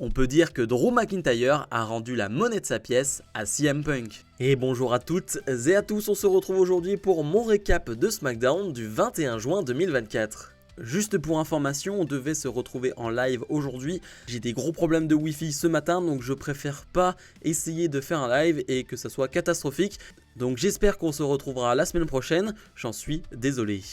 On peut dire que Drew McIntyre a rendu la monnaie de sa pièce à CM Punk. Et bonjour à toutes et à tous, on se retrouve aujourd'hui pour mon récap de SmackDown du 21 juin 2024. Juste pour information, on devait se retrouver en live aujourd'hui. J'ai des gros problèmes de Wi-Fi ce matin, donc je préfère pas essayer de faire un live et que ça soit catastrophique. Donc j'espère qu'on se retrouvera la semaine prochaine, j'en suis désolé.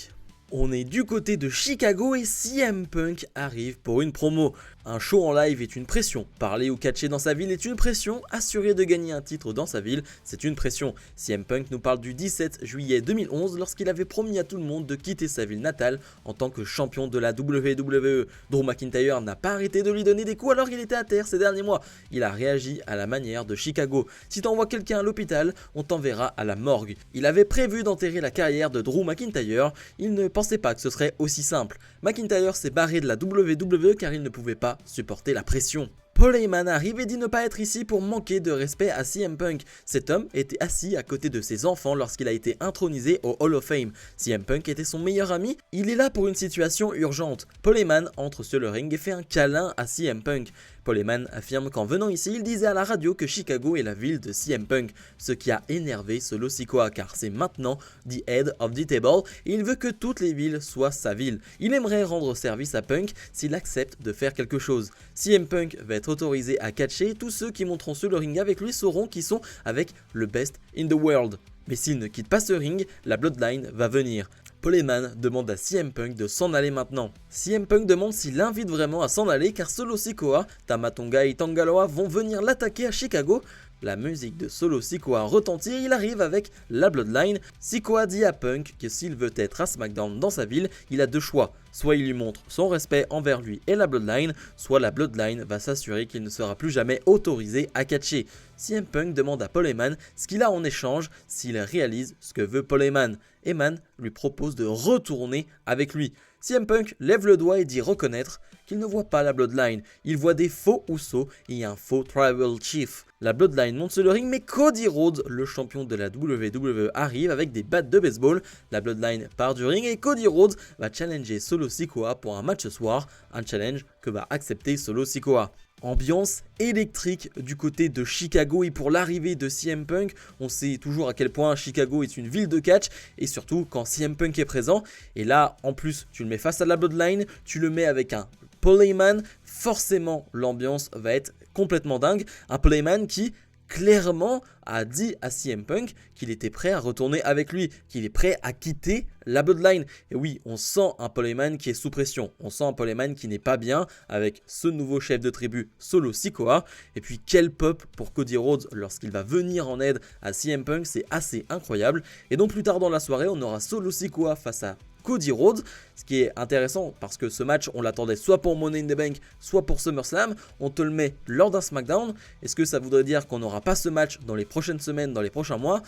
On est du côté de Chicago et CM Punk arrive pour une promo. Un show en live est une pression. Parler ou catcher dans sa ville est une pression. Assurer de gagner un titre dans sa ville, c'est une pression. CM Punk nous parle du 17 juillet 2011 lorsqu'il avait promis à tout le monde de quitter sa ville natale en tant que champion de la WWE. Drew McIntyre n'a pas arrêté de lui donner des coups alors qu'il était à terre ces derniers mois. Il a réagi à la manière de Chicago. Si t'envoies quelqu'un à l'hôpital, on t'enverra à la morgue. Il avait prévu d'enterrer la carrière de Drew McIntyre. Il ne pensait pas que ce serait aussi simple. McIntyre s'est barré de la WWE car il ne pouvait pas supporter la pression. Paul Heyman arrive et dit ne pas être ici pour manquer de respect à CM Punk. Cet homme était assis à côté de ses enfants lorsqu'il a été intronisé au Hall of Fame. CM Punk était son meilleur ami, il est là pour une situation urgente. Paul Heyman entre sur le ring et fait un câlin à CM Punk. Paul Heyman affirme qu'en venant ici, il disait à la radio que Chicago est la ville de CM Punk, ce qui a énervé Solo Sikoa car c'est maintenant the head of the table et il veut que toutes les villes soient sa ville. Il aimerait rendre service à Punk s'il accepte de faire quelque chose. CM Punk va être autorisé à catcher, tous ceux qui monteront sur le ring avec lui sauront qu'ils sont avec le best in the world. Mais s'il ne quitte pas ce ring, la Bloodline va venir. Paul Heyman demande à CM Punk de s'en aller maintenant. CM Punk demande s'il l'invite vraiment à s'en aller car Solo Sikoa, Tama Tonga et Tanga Loa vont venir l'attaquer à Chicago. La musique de Solo Sikoa retentit et il arrive avec la Bloodline. Sikoa dit à Punk que s'il veut être à SmackDown dans sa ville, il a deux choix. Soit il lui montre son respect envers lui et la Bloodline, soit la Bloodline va s'assurer qu'il ne sera plus jamais autorisé à catcher. CM Punk demande à Paul Heyman ce qu'il a en échange s'il réalise ce que veut Paul Heyman. Heyman lui propose de retourner avec lui. CM Punk lève le doigt et dit reconnaître qu'il ne voit pas la Bloodline. Il voit des faux Usos et un faux Tribal Chief. La Bloodline monte sur le ring mais Cody Rhodes, le champion de la WWE, arrive avec des battes de baseball. La Bloodline part du ring et Cody Rhodes va challenger Solo Sikoa pour un match ce soir, un challenge que va accepter Solo Sikoa. Ambiance électrique du côté de Chicago et pour l'arrivée de CM Punk, on sait toujours à quel point Chicago est une ville de catch et surtout quand CM Punk est présent. Et là, en plus, tu le mets face à la Bloodline, tu le mets avec un Paul Heyman, forcément l'ambiance va être complètement dingue. Un Paul Heyman qui clairement a dit à CM Punk qu'il était prêt à retourner avec lui, qu'il est prêt à quitter la Bloodline. Et oui, on sent un Paul Heyman qui est sous pression, on sent un Paul Heyman qui n'est pas bien avec ce nouveau chef de tribu Solo Sikoa. Et puis quel pop pour Cody Rhodes lorsqu'il va venir en aide à CM Punk, c'est assez incroyable. Et donc plus tard dans la soirée, on aura Solo Sikoa face à Cody Rhodes, ce qui est intéressant parce que ce match on l'attendait soit pour Money in the Bank soit pour SummerSlam, on te le met lors d'un SmackDown. Est-ce que ça voudrait dire qu'on n'aura pas ce match dans les prochaines semaines, dans les prochains mois?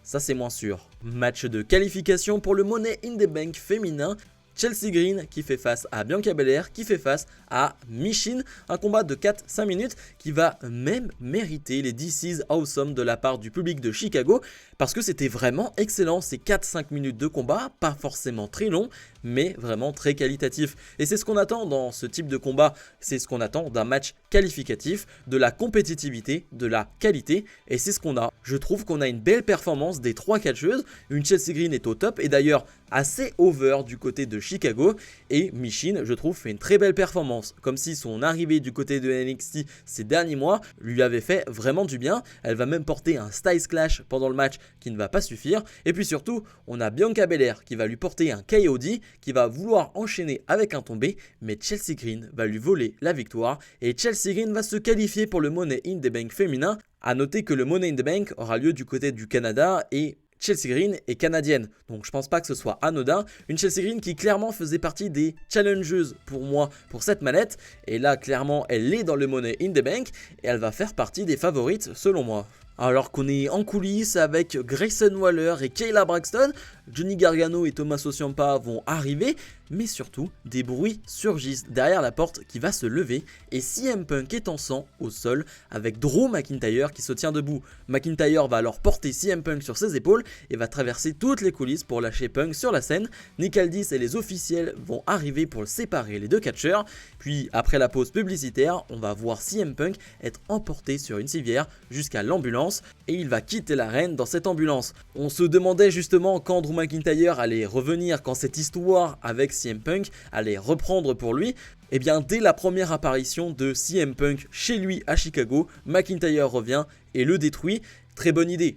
Ça c'est moins sûr. Match de qualification pour le Money in the Bank féminin. Chelsea Green qui fait face à Bianca Belair qui fait face à Michin. Un combat de 4-5 minutes qui va même mériter les This is Awesome de la part du public de Chicago parce que c'était vraiment excellent ces 4-5 minutes de combat, pas forcément très long mais vraiment très qualitatif. Et c'est ce qu'on attend dans ce type de combat, c'est ce qu'on attend d'un match qualificatif, de la compétitivité, de la qualité et c'est ce qu'on a. Je trouve qu'on a une belle performance des 3 catcheuses, une Chelsea Green est au top et d'ailleurs assez over du côté de Chicago et Michin je trouve fait une très belle performance comme si son arrivée du côté de NXT ces derniers mois lui avait fait vraiment du bien. Elle va même porter un Styles Clash pendant le match qui ne va pas suffire et puis surtout on a Bianca Belair qui va lui porter un KOD qui va vouloir enchaîner avec un tombé mais Chelsea Green va lui voler la victoire et Chelsea Green va se qualifier pour le Money in the Bank féminin. A noter que le Money in the Bank aura lieu du côté du Canada et Chelsea Green est canadienne, donc je pense pas que ce soit anodin. Une Chelsea Green qui clairement faisait partie des challengeuses pour moi pour cette manette. Et là clairement elle est dans le Money in the Bank et elle va faire partie des favorites selon moi. Alors qu'on est en coulisses avec Grayson Waller et Kayla Braxton, Johnny Gargano et Tommaso Ciampa vont arriver, mais surtout des bruits surgissent derrière la porte qui va se lever et CM Punk est en sang au sol avec Drew McIntyre qui se tient debout. McIntyre va alors porter CM Punk sur ses épaules et va traverser toutes les coulisses pour lâcher Punk sur la scène. Nick Aldis et les officiels vont arriver pour séparer les deux catcheurs. Puis après la pause publicitaire, on va voir CM Punk être emporté sur une civière jusqu'à l'ambulance et il va quitter l'arène dans cette ambulance. On se demandait justement quand Drew McIntyre allait revenir, quand cette histoire avec CM Punk allait reprendre pour lui. Et bien dès la première apparition de CM Punk chez lui à Chicago, McIntyre revient et le détruit. Très bonne idée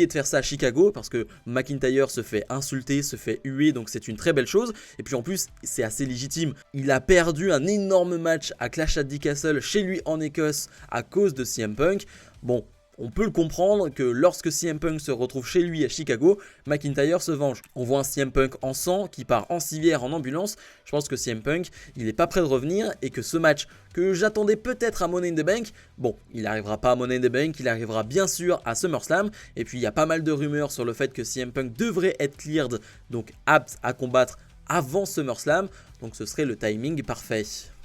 de faire ça à Chicago parce que McIntyre se fait insulter, se fait huer, donc c'est une très belle chose. Et puis en plus, c'est assez légitime. Il a perdu un énorme match à Clash at the Castle chez lui en Écosse à cause de CM Punk. Bon, on peut le comprendre que lorsque CM Punk se retrouve chez lui à Chicago, McIntyre se venge. On voit un CM Punk en sang qui part en civière en ambulance. Je pense que CM Punk, il n'est pas prêt de revenir et que ce match que j'attendais peut-être à Money in the Bank, bon, il n'arrivera pas à Money in the Bank, il arrivera bien sûr à SummerSlam. Et puis il y a pas mal de rumeurs sur le fait que CM Punk devrait être cleared, donc apte à combattre avant SummerSlam. Donc ce serait le timing parfait.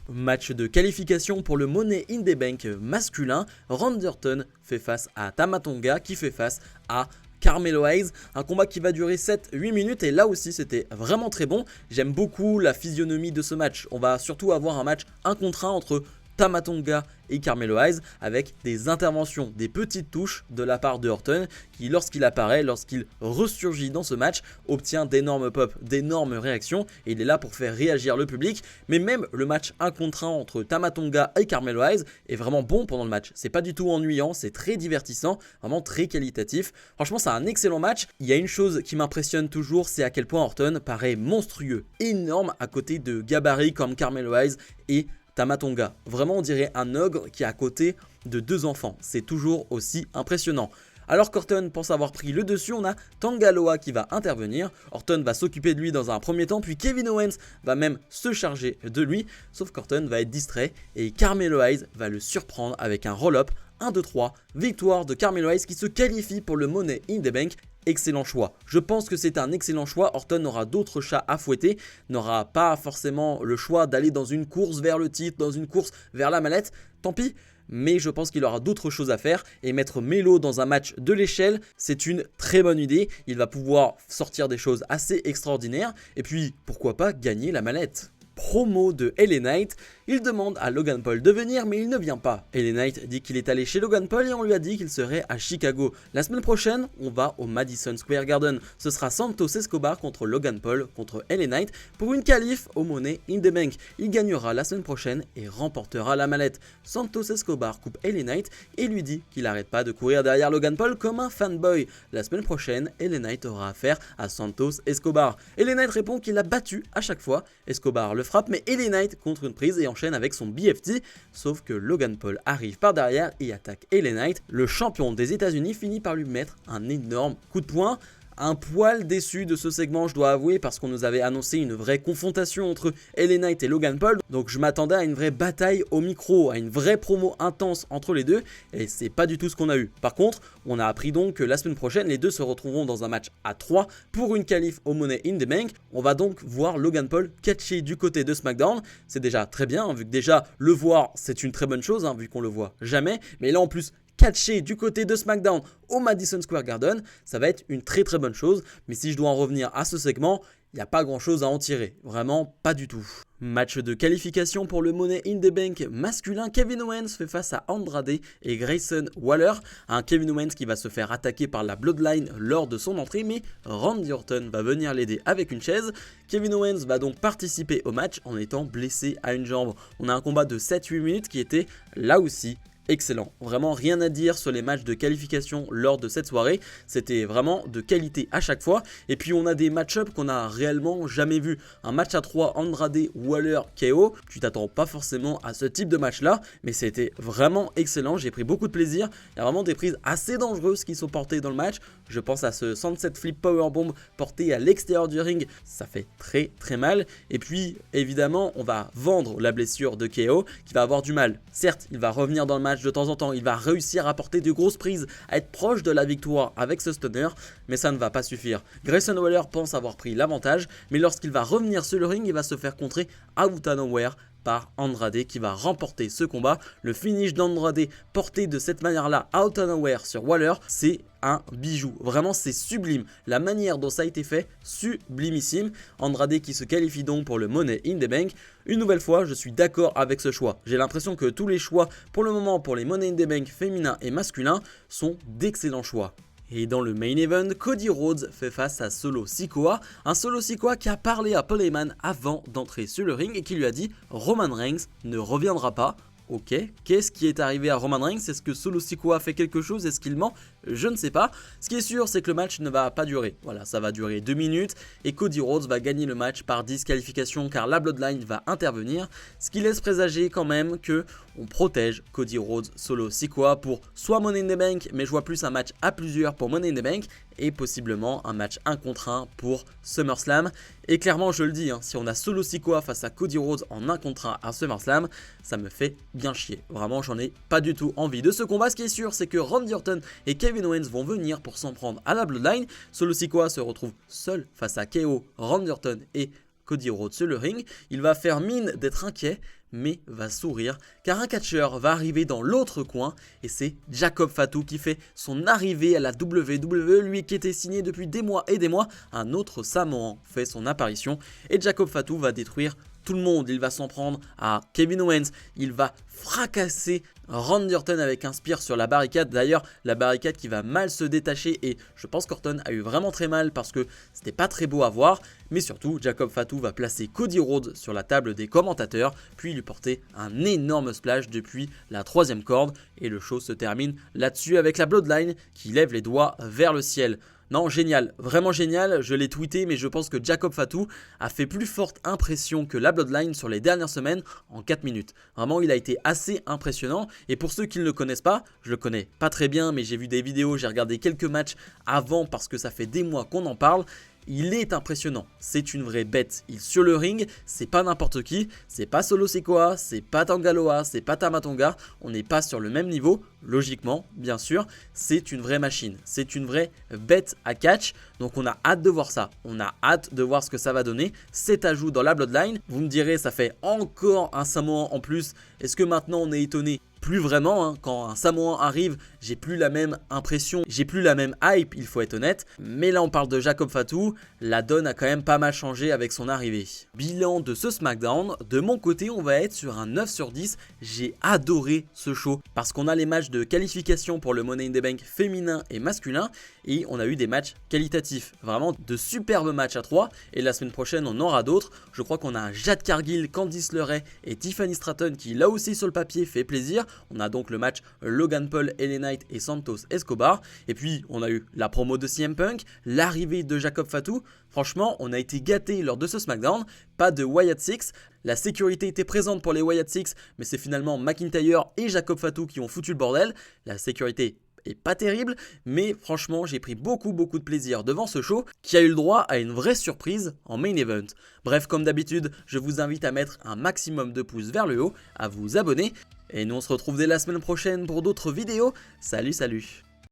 Match de qualification pour le Money in the Bank masculin, Randy Orton fait face à Tama Tonga qui fait face à Carmelo Hayes, un combat qui va durer 7-8 minutes et là aussi c'était vraiment très bon. J'aime beaucoup la physionomie de ce match. On va surtout avoir un match 1 contre 1 entre Tama Tonga et Carmelo Hayes avec des interventions, des petites touches de la part de Orton qui lorsqu'il apparaît, lorsqu'il ressurgit dans ce match, obtient d'énormes pop, d'énormes réactions et il est là pour faire réagir le public. Mais même le match 1 contre 1 entre Tama Tonga et Carmelo Hayes est vraiment bon pendant le match. C'est pas du tout ennuyant, c'est très divertissant, vraiment très qualitatif. Franchement c'est un excellent match. Il y a une chose qui m'impressionne toujours, c'est à quel point Orton paraît monstrueux, énorme à côté de gabarits comme Carmelo Hayes et Tama Tonga. Vraiment on dirait un ogre qui est à côté de 2 enfants. C'est toujours aussi impressionnant. Alors qu'Orton pense avoir pris le dessus, on a Tanga Loa qui va intervenir. Orton va s'occuper de lui dans un premier temps, puis Kevin Owens va même se charger de lui. Sauf qu'Orton va être distrait et Carmelo Hayes va le surprendre avec un roll-up. 1, 2, 3, victoire de Carmelo Hayes qui se qualifie pour le Money in the Bank. Excellent choix. Je pense que c'est un excellent choix. Orton aura d'autres chats à fouetter, n'aura pas forcément le choix d'aller dans une course vers le titre, dans une course vers la mallette. Tant pis. Mais je pense qu'il aura d'autres choses à faire et mettre Melo dans un match de l'échelle, c'est une très bonne idée. Il va pouvoir sortir des choses assez extraordinaires et puis pourquoi pas gagner la mallette. Promo de LA Knight, il demande à Logan Paul de venir mais il ne vient pas. LA Knight dit qu'il est allé chez Logan Paul et on lui a dit qu'il serait à Chicago. La semaine prochaine, on va au Madison Square Garden. Ce sera Santos Escobar contre Logan Paul contre LA Knight pour une qualif au Money in the Bank. Il gagnera la semaine prochaine et remportera la mallette. Santos Escobar coupe LA Knight et lui dit qu'il n'arrête pas de courir derrière Logan Paul comme un fanboy. La semaine prochaine, LA Knight aura affaire à Santos Escobar. LA Knight répond qu'il a battu à chaque fois. Escobar le frappe mais LA Knight contre une prise et enchaîne avec son BFT, sauf que Logan Paul arrive par derrière et attaque LA Knight. Le champion des États-Unis finit par lui mettre un énorme coup de poing. Un poil déçu de ce segment, je dois avouer, parce qu'on nous avait annoncé une vraie confrontation entre LA Knight et Logan Paul. Donc je m'attendais à une vraie bataille au micro, à une vraie promo intense entre les deux. Et c'est pas du tout ce qu'on a eu. Par contre, on a appris donc que la semaine prochaine, les deux se retrouveront dans un match à 3 pour une qualif au Money in the Bank. On va donc voir Logan Paul catcher du côté de SmackDown. C'est déjà très bien, hein, vu que déjà le voir, c'est une très bonne chose, hein, vu qu'on le voit jamais. Mais là en plus, catcher du côté de SmackDown au Madison Square Garden, ça va être une très très bonne chose. Mais si je dois en revenir à ce segment, il n'y a pas grand chose à en tirer, vraiment pas du tout. Match de qualification pour le Money in the Bank masculin, Kevin Owens fait face à Andrade et Grayson Waller. Un Kevin Owens qui va se faire attaquer par la Bloodline lors de son entrée, mais Randy Orton va venir l'aider avec une chaise. Kevin Owens va donc participer au match en étant blessé à une jambe. On a un combat de 7-8 minutes qui était là aussi excellent. Vraiment rien à dire sur les matchs de qualification lors de cette soirée. C'était vraiment de qualité à chaque fois. Et puis on a des match-ups qu'on a réellement jamais vus. Un match à 3 Andrade Waller KO. Tu t'attends pas forcément à ce type de match là. Mais c'était vraiment excellent. J'ai pris beaucoup de plaisir. Il y a vraiment des prises assez dangereuses qui sont portées dans le match. Je pense à ce Sunset Flip Powerbomb porté à l'extérieur du ring. Ça fait très très mal. Et puis évidemment on va vendre la blessure de KO qui va avoir du mal. Certes il va revenir dans le match match de temps en temps. Il va réussir à porter de grosses prises, à être proche de la victoire avec ce stunner, mais ça ne va pas suffire. Grayson Waller pense avoir pris l'avantage, mais lorsqu'il va revenir sur le ring, il va se faire contrer out of nowhere par Andrade qui va remporter ce combat. Le finish d'Andrade porté de cette manière-là out of nowhere sur Waller, c'est un bijou. Vraiment, c'est sublime. La manière dont ça a été fait, sublimissime. Andrade qui se qualifie donc pour le Money in the Bank. Une nouvelle fois, je suis d'accord avec ce choix. J'ai l'impression que tous les choix pour le moment pour les Money in the Bank féminins et masculins sont d'excellents choix. Et dans le main event, Cody Rhodes fait face à Solo Sikoa, un Solo Sikoa qui a parlé à Paul Heyman avant d'entrer sur le ring et qui lui a dit « Roman Reigns ne reviendra pas ». Ok, qu'est-ce qui est arrivé à Roman Reigns? Est-ce que Solo Sikoa a fait quelque chose? Est-ce qu'il ment? Je ne sais pas. Ce qui est sûr, c'est que le match ne va pas durer. Voilà, ça va durer 2 minutes et Cody Rhodes va gagner le match par disqualification car la Bloodline va intervenir. Ce qui laisse présager quand même que on protège Cody Rhodes, Solo Sikoa pour soit Money in the Bank, mais je vois plus un match à plusieurs pour Money in the Bank et possiblement un match 1 contre 1 pour SummerSlam. Et clairement, je le dis, si on a Solo Sikoa face à Cody Rhodes en 1 contre 1 à SummerSlam, ça me fait bien chier. Vraiment, j'en ai pas du tout envie de ce combat. Ce qui est sûr, c'est que Randy Orton et Kevin Owens vont venir pour s'en prendre à la Bloodline. Solo Sikoa se retrouve seul face à KO, Randy Orton et Cody Rhodes sur le ring. Il va faire mine d'être inquiet, mais va sourire car un catcheur va arriver dans l'autre coin et c'est Jacob Fatu qui fait son arrivée à la WWE, lui qui était signé depuis des mois et des mois. Un autre Samoan fait son apparition et Jacob Fatu va détruire tout le monde. Il va s'en prendre à Kevin Owens, il va fracasser Randy Orton avec un spear sur la barricade. D'ailleurs, la barricade qui va mal se détacher et je pense qu'Orton a eu vraiment très mal parce que c'était pas très beau à voir. Mais surtout, Jacob Fatu va placer Cody Rhodes sur la table des commentateurs, puis lui porter un énorme splash depuis la 3e corde. Et le show se termine là-dessus avec la Bloodline qui lève les doigts vers le ciel. Non, génial, vraiment génial, je l'ai tweeté mais je pense que Jacob Fatu a fait plus forte impression que la Bloodline sur les dernières semaines en 4 minutes. Vraiment, il a été assez impressionnant et pour ceux qui ne le connaissent pas, je le connais pas très bien mais j'ai vu des vidéos, j'ai regardé quelques matchs avant parce que ça fait des mois qu'on en parle. Il est impressionnant, c'est une vraie bête. Il sur le ring, c'est pas n'importe qui, c'est pas Solo Sikoa, c'est pas Tangaloa, c'est pas Tamatonga, on n'est pas sur le même niveau, logiquement, bien sûr, c'est une vraie machine, c'est une vraie bête à catch, donc on a hâte de voir ça, on a hâte de voir ce que ça va donner, cet ajout dans la Bloodline. Vous me direz, ça fait encore un Samoan en plus, est-ce que maintenant on est étonné? Plus vraiment, quand un Samoan arrive, j'ai plus la même impression, j'ai plus la même hype, il faut être honnête. Mais là on parle de Jacob Fatu, la donne a quand même pas mal changé avec son arrivée. Bilan de ce SmackDown, de mon côté on va être sur un 9 sur 10, j'ai adoré ce show. Parce qu'on a les matchs de qualification pour le Money in the Bank féminin et masculin, et on a eu des matchs qualitatifs, vraiment de superbes matchs à 3, et la semaine prochaine on en aura d'autres. Je crois qu'on a un Jade Cargill, Candice LeRae et Tiffany Stratton qui là aussi sur le papier fait plaisir. On a donc le match Logan Paul, LA Knight et Santos Escobar. Et puis on a eu la promo de CM Punk, l'arrivée de Jacob Fatu. Franchement, on a été gâtés lors de ce SmackDown. Pas de Wyatt Six. La sécurité était présente pour les Wyatt Six, mais c'est finalement McIntyre et Jacob Fatu qui ont foutu le bordel. La sécurité est pas terrible, mais franchement j'ai pris beaucoup de plaisir devant ce show qui a eu le droit à une vraie surprise en main event. Bref, comme d'habitude, je vous invite à mettre un maximum de pouces vers le haut, à vous abonner, et nous on se retrouve dès la semaine prochaine pour d'autres vidéos. Salut